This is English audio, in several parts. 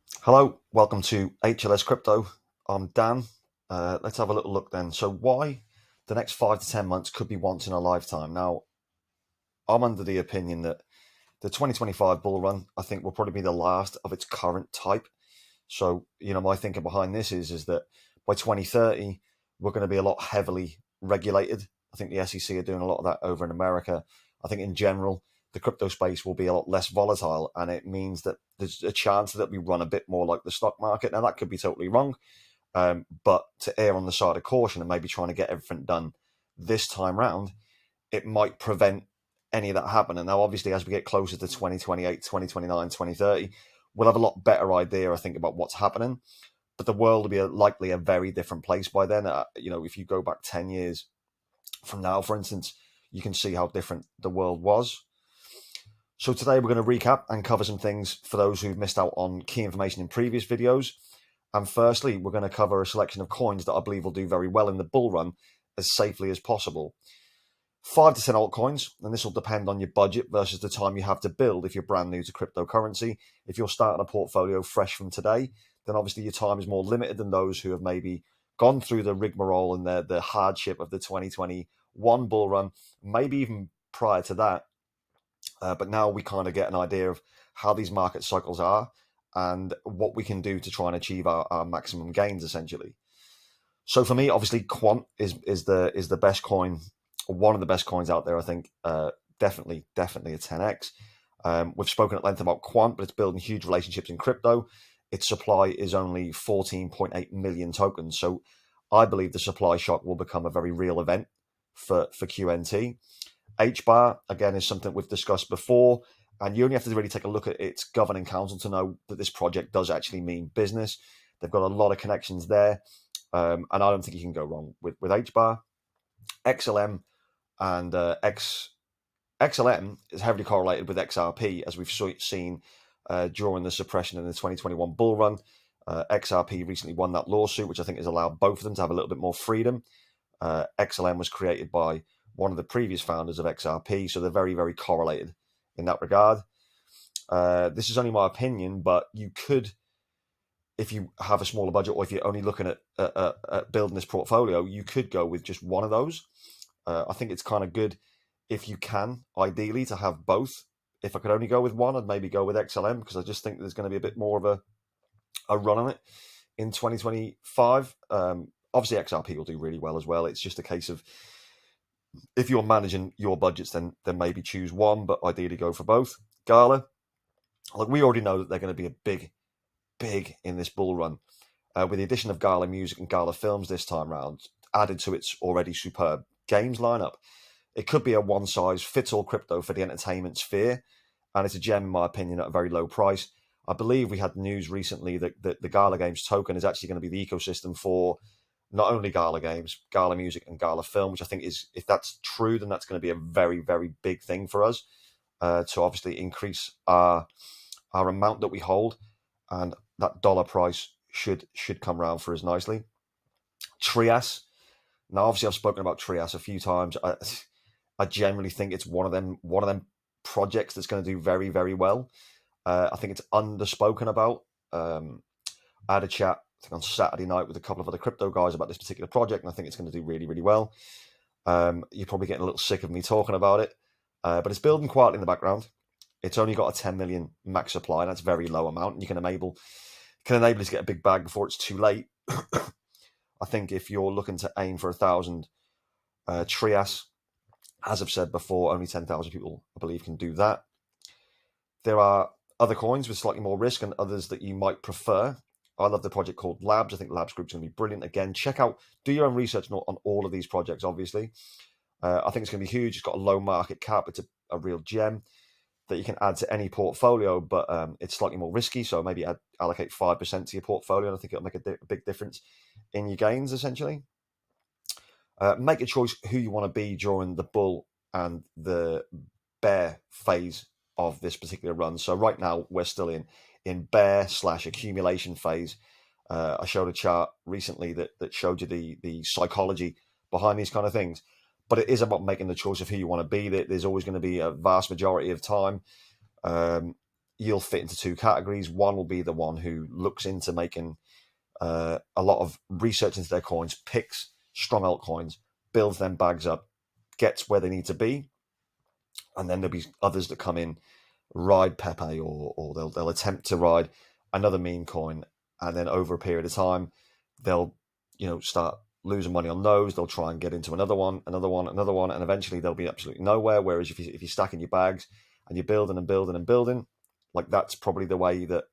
Hello, welcome to HLS Crypto. I'm Dan. Let's have a little look then. So, why the next 5 to 10 months could be once in a lifetime? Now, I'm under the opinion that the 2025 bull run, I think, will probably be the last of its current type. So, my thinking behind this is that by 2030, we're going to be a lot heavily regulated. I think the SEC are doing a lot of that over in America. I think in general, the crypto space will be a lot less volatile, and it means that there's a chance that we run a bit more like the stock market. Now, that could be totally wrong, but to err on the side of caution and maybe trying to get everything done this time round, it might prevent any of that happening. Now, obviously, as we get closer to 2028, 2029, 2030, we'll have a lot better idea, I think, about what's happening. But the world will be likely a very different place by then. If you go back 10 years from now, for instance, you can see how different the world was. So today we're going to recap and cover some things for those who've missed out on key information in previous videos. And firstly, we're going to cover a selection of coins that I believe will do very well in the bull run as safely as possible. 5 to 10 altcoins, and this will depend on your budget versus the time you have to build if you're brand new to cryptocurrency. If you're starting a portfolio fresh from today, then obviously your time is more limited than those who have maybe gone through the rigmarole and the hardship of the 2021 bull run, maybe even prior to that. But now we kind of get an idea of how these market cycles are and what we can do to try and achieve our maximum gains, essentially. So for me, obviously, Quant is the best coin, one of the best coins out there. I think definitely a 10x. We've spoken at length about Quant, but it's building huge relationships in crypto. Its supply is only 14.8 million tokens, so I believe the supply shock will become a very real event for QNT. HBAR, again, is something we've discussed before, and you only have to really take a look at its governing council to know that this project does actually mean business. They've got a lot of connections there, and I don't think you can go wrong with HBAR. XLM and XLM is heavily correlated with XRP, as we've seen during the suppression in the 2021 bull run. XRP recently won that lawsuit, which I think has allowed both of them to have a little bit more freedom. XLM was created by one of the previous founders of XRP, so they're very, very correlated in that regard. This is only my opinion, but you could, if you have a smaller budget or if you're only looking at building this portfolio, you could go with just one of those. I think it's kind of good if you can, ideally, to have both. If I could only go with one, I'd maybe go with XLM because I just think there's going to be a bit more of a run on it in 2025. Obviously, XRP will do really well as well. It's just a case of if you're managing your budgets, then maybe choose one, but ideally go for both. Gala, like we already know that they're going to be a big in this bull run. With the addition of Gala Music and Gala Films this time round, added to its already superb games lineup, it could be a one-size-fits-all crypto for the entertainment sphere, and it's a gem, in my opinion, at a very low price. I believe we had news recently that the Gala Games token is actually going to be the ecosystem for not only Gala Games, Gala Music, and Gala Film, which I think is, if that's true, then that's going to be a very, very big thing for us to obviously increase our amount that we hold, and that dollar price should come around for us nicely. Trias. Now, obviously, I've spoken about Trias a few times. I generally think it's one of them projects that's going to do very, very well. I think it's underspoken about. I had a chat, I think, on Saturday night with a couple of other crypto guys about this particular project, and I think it's going to do really, really well. You're probably getting a little sick of me talking about it, but it's building quietly in the background. It's only got a 10 million max supply, and that's a very low amount. And you can enable it to get a big bag before it's too late. I think if you're looking to aim for 1,000 Trias, as I've said before, only 10,000 people, I believe, can do that. There are other coins with slightly more risk and others that you might prefer. I love the project called Labs. I think Labs Group's going to be brilliant. Again, do your own research on all of these projects, obviously. I think it's going to be huge. It's got a low market cap. It's a real gem that you can add to any portfolio, but it's slightly more risky. So maybe allocate 5% to your portfolio, and I think it'll make a big difference in your gains, essentially. Make a choice who you want to be during the bull and the bear phase of this particular run. So right now we're still in bear/accumulation phase. I showed a chart recently that showed you the psychology behind these kind of things. But it is about making the choice of who you want to be. There's always going to be a vast majority of time you'll fit into two categories. One will be the one who looks into making a lot of research into their coins, picks strong altcoins, builds them bags up, gets where they need to be, and then there'll be others that come in, ride Pepe, or they'll attempt to ride another meme coin, and then over a period of time, they'll start losing money on those. They'll try and get into another one, and eventually they'll be absolutely nowhere. Whereas if you're stacking your bags and you're building and building and building, like that's probably the way that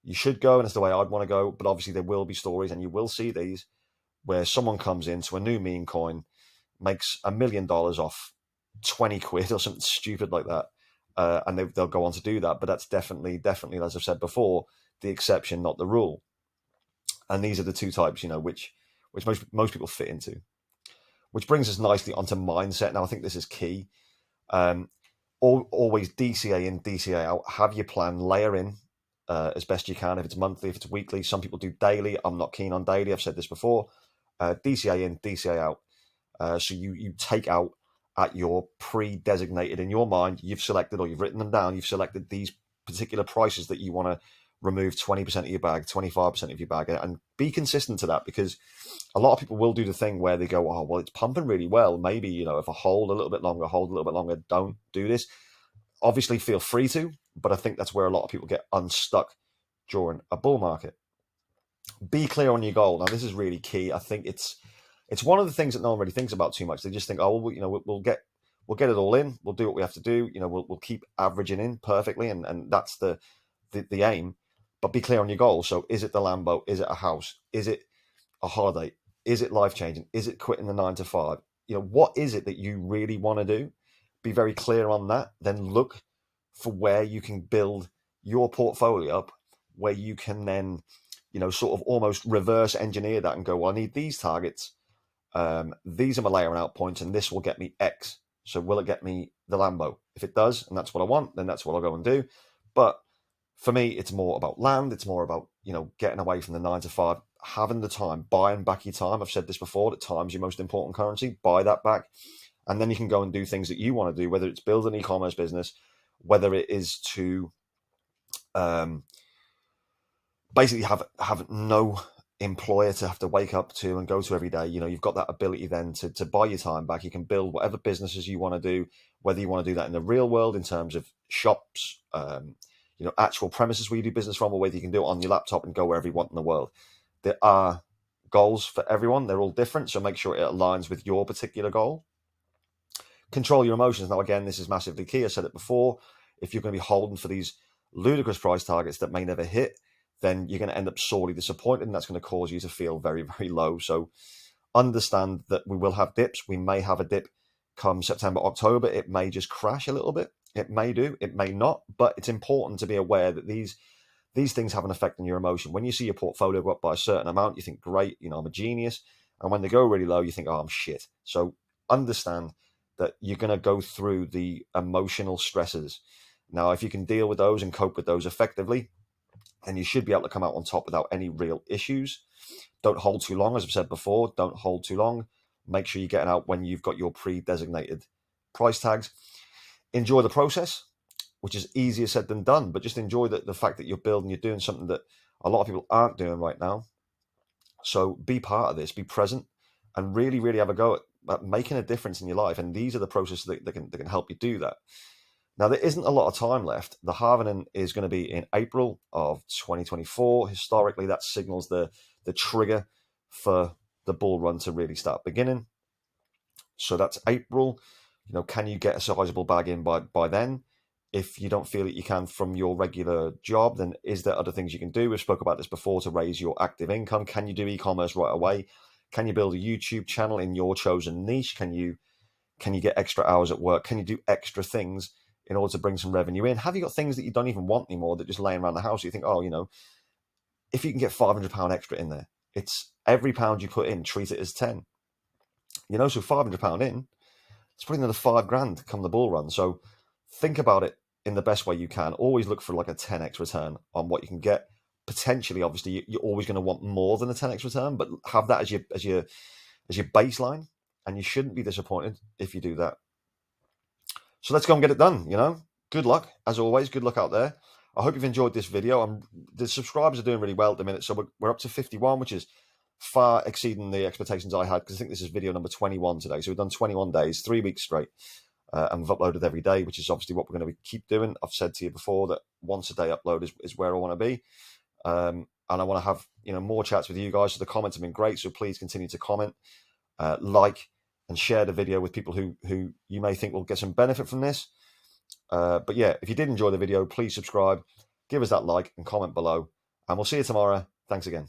you should go, and it's the way I'd want to go. But obviously there will be stories, and you will see these, where someone comes into a new meme coin, makes $1 million off 20 quid or something stupid like that, and they'll go on to do that. But that's definitely, as I've said before, the exception, not the rule. And these are the two types, which most people fit into. Which brings us nicely onto mindset. Now, I think this is key. Always DCA in, DCA out. Have your plan, layer in as best you can. If it's monthly, if it's weekly, some people do daily. I'm not keen on daily. I've said this before. DCA in, DCA out. So you take out at your pre-designated, in your mind, you've selected, or you've written them down, you've selected these particular prices that you want to remove 20% of your bag, 25% of your bag, and be consistent to that, because a lot of people will do the thing where they go, oh, well, it's pumping really well. Maybe, if I hold a little bit longer, don't do this. Obviously, feel free to, but I think that's where a lot of people get unstuck during a bull market. Be clear on your goal. Now, this is really key. I think it's one of the things that no one really thinks about too much. They just think, oh, well, we'll get it all in. We'll do what we have to do. We'll keep averaging in perfectly, and that's the aim. But be clear on your goal. So, is it the Lambo? Is it a house? Is it a holiday? Is it life changing? Is it quitting the 9 to 5? What is it that you really want to do? Be very clear on that. Then look for where you can build your portfolio up, where you can then, sort of almost reverse engineer that and go, well, I need these targets. These are my layering out points, and this will get me X. So will it get me the Lambo? If it does, and that's what I want, then that's what I'll go and do. But for me, it's more about land. It's more about, getting away from the 9 to 5, having the time, buying back your time. I've said this before, that time's your most important currency. Buy that back. And then you can go and do things that you want to do, whether it's build an e-commerce business, whether it is to basically have no employer to have to wake up to and go to every day. You've got that ability then to buy your time back. You can build whatever businesses you want to do, whether you want to do that in the real world in terms of shops, actual premises where you do business from, or whether you can do it on your laptop and go wherever you want in the world. There are goals for everyone. They're all different, so make sure it aligns with your particular goal. Control your emotions. Now, again, this is massively key. I said it before. If you're going to be holding for these ludicrous price targets that may never hit, then you're going to end up sorely disappointed, and that's going to cause you to feel very, very low. So understand that we will have dips. We may have a dip come September, October. It may just crash a little bit. It may do, it may not, but it's important to be aware that these things have an effect on your emotion. When you see your portfolio go up by a certain amount, you think, great, I'm a genius. And when they go really low, you think, oh, I'm shit. So understand that you're going to go through the emotional stresses. Now, if you can deal with those and cope with those effectively, then you should be able to come out on top without any real issues. Don't hold too long, as I've said before. Don't hold too long. Make sure you're getting out when you've got your pre-designated price tags. Enjoy the process, which is easier said than done, but just enjoy the fact that you're building, you're doing something that a lot of people aren't doing right now. So be part of this, be present, and really, really have a go at making a difference in your life. And these are the processes that can help you do that. Now, there isn't a lot of time left. The halvening is going to be in April of 2024. Historically, that signals the trigger for the bull run to really start beginning. So that's April. Can you get a sizable bag in by then? If you don't feel that you can from your regular job, then is there other things you can do? We've spoke about this before to raise your active income. Can you do e-commerce right away? Can you build a YouTube channel in your chosen niche? Can you get extra hours at work? Can you do extra things in order to bring some revenue in? Have you got things that you don't even want anymore that just laying around the house? You think, oh, if you can get £500 extra in there, it's every pound you put in, treat it as 10. So £500 in, it's probably another $5,000 come the bull run. So think about it in the best way you can. Always look for like a 10x return on what you can get. Potentially, obviously, you're always going to want more than a 10x return, but have that as your baseline, and you shouldn't be disappointed if you do that. So let's go and get it done. Good luck, as always. Good luck out there. I hope you've enjoyed this video. The subscribers are doing really well at the minute, so we're up to 51, which is far exceeding the expectations I had, because I think this is video number 21 today. So we've done 21 days, 3 weeks straight, and we've uploaded every day, which is obviously what we're going to keep doing. I've said to you before that once a day upload is where I want to be. And I want to have more chats with you guys. So the comments have been great. So please continue to comment, like, and share the video with people who you may think will get some benefit from this. But yeah, if you did enjoy the video, please subscribe, give us that like, and comment below. And we'll see you tomorrow. Thanks again.